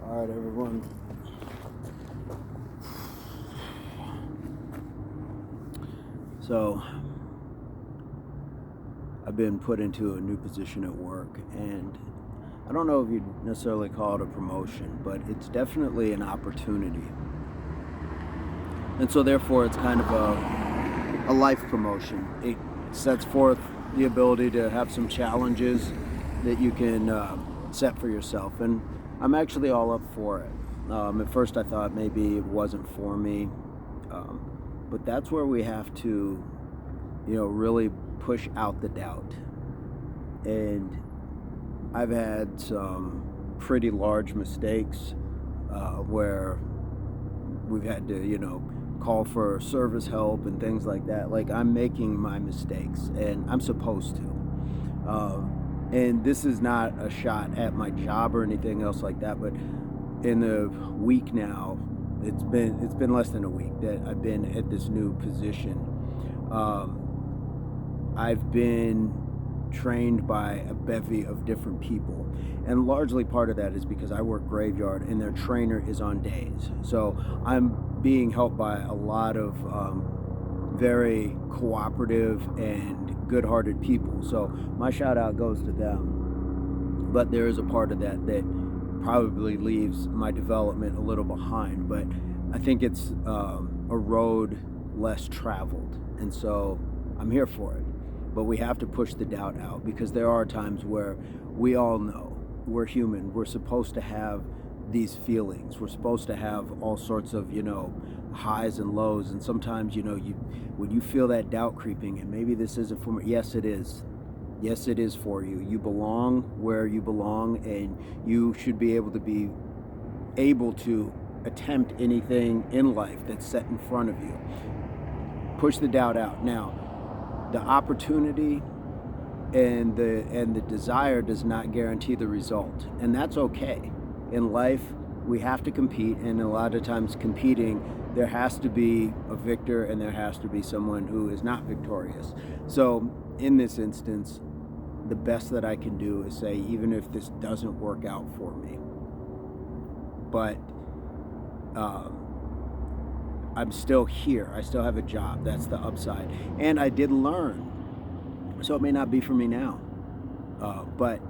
All right, everyone. So, I've been put into a new position at work, and I don't know if you'd necessarily call it a promotion, but it's definitely an opportunity. And so, therefore, it's kind of a life promotion. It sets forth the ability to have some challenges that you can set for yourself, and I'm actually all up for it. At first, I thought maybe it wasn't for me, um, but that's where we have to, really push out the doubt. And I've had some pretty large mistakes where we've had to, call for service help and things like that. Like, I'm making my mistakes, and I'm supposed to. And this is not a shot at my job or anything else like that, but in the week now, it's been less than a week that I've been at this new position. I've been trained by a bevy of different people, and largely part of that is because I work graveyard and their trainer is on days, so I'm being helped by a lot of very cooperative and good-hearted people. So my shout out goes to them, but there is a part of that that probably leaves my development a little behind, but I think it's a road less traveled, and so I'm here for it. But we have to push the doubt out, because there are times where we all know we're human. We're supposed to have these feelings. We're supposed to have all sorts of, highs and lows. And sometimes, when you feel that doubt creeping, and maybe this isn't for me, yes, it is. Yes, it is for you. You belong where you belong, and you should be able to attempt anything in life that's set in front of you. Push the doubt out. Now, the opportunity and the desire does not guarantee the result, and that's okay. In life, we have to compete, and a lot of times competing, there has to be a victor and there has to be someone who is not victorious. So in this instance, the best that I can do is say, even if this doesn't work out for me, but I'm still here. I still have a job. That's the upside. And I did learn. So it may not be for me now. But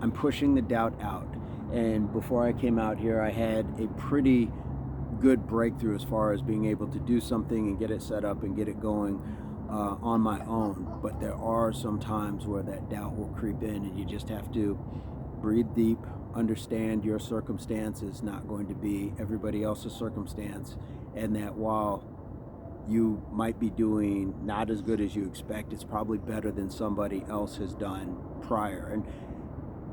I'm pushing the doubt out. And before I came out here, I had a pretty good breakthrough as far as being able to do something and get it set up and get it going on my own. But there are some times where that doubt will creep in, and you just have to breathe deep, understand your circumstance is not going to be everybody else's circumstance, and that while you might be doing not as good as you expect, it's probably better than somebody else has done prior. And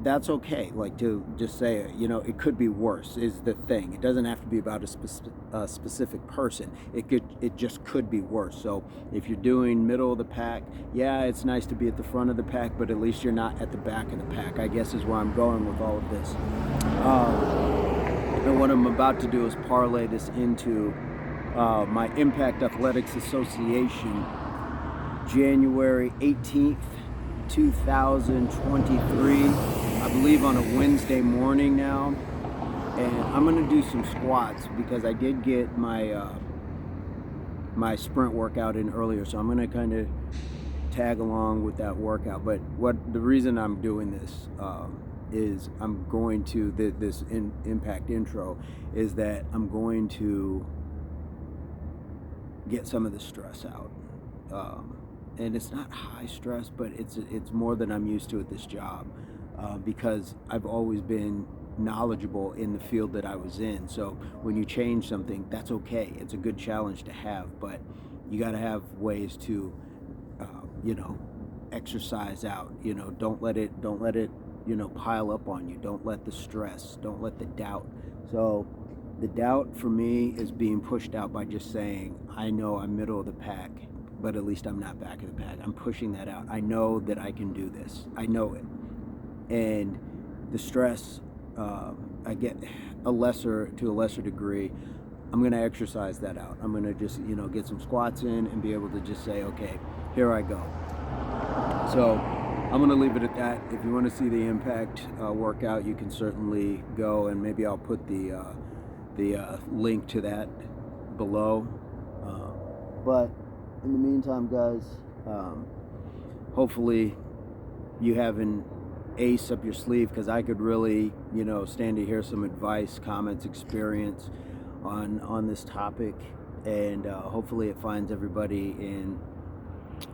that's okay. Like, to just say, it could be worse is the thing. It doesn't have to be about a specific person. It just could be worse. So if you're doing middle of the pack, yeah, it's nice to be at the front of the pack, but at least you're not at the back of the pack, I guess, is where I'm going with all of this. And what I'm about to do is parlay this into my Impact Athletics Association, January 18th, 2023, I believe on a Wednesday morning now. And I'm going to do some squats because I did get my my sprint workout in earlier, so I'm going to kind of tag along with that workout. But the reason I'm doing this is I'm going to, this impact intro, is that I'm going to get some of the stress out. And it's not high stress, but it's more than I'm used to at this job, because I've always been knowledgeable in the field that I was in. So when you change something, that's okay. It's a good challenge to have, but you got to have ways to, exercise out. Don't let it, pile up on you. Don't let the stress, don't let the doubt. So the doubt for me is being pushed out by just saying, I know I'm middle of the pack, but at least I'm not back of the pack. I'm pushing that out. I know that I can do this. I know it. And the stress, I get to a lesser degree. I'm going to exercise that out. I'm going to just, get some squats in and be able to just say, okay, here I go. So I'm going to leave it at that. If you want to see the impact workout, you can certainly go, and maybe I'll put the link to that below. But in the meantime, guys, hopefully you have an ace up your sleeve, because I could really, stand to hear some advice, comments, experience on this topic, and hopefully it finds everybody in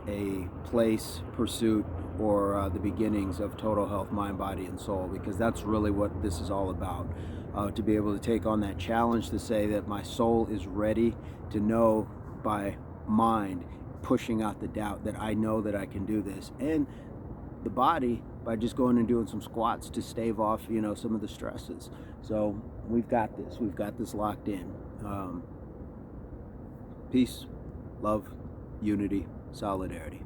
a place, pursuit, or the beginnings of total health, mind, body, and soul, because that's really what this is all about. To be able to take on that challenge, to say that my soul is ready, to know by mind, pushing out the doubt, that I know that I can do this, and the body by just going and doing some squats to stave off, some of the stresses. So we've got this locked in. Peace, love, unity, solidarity.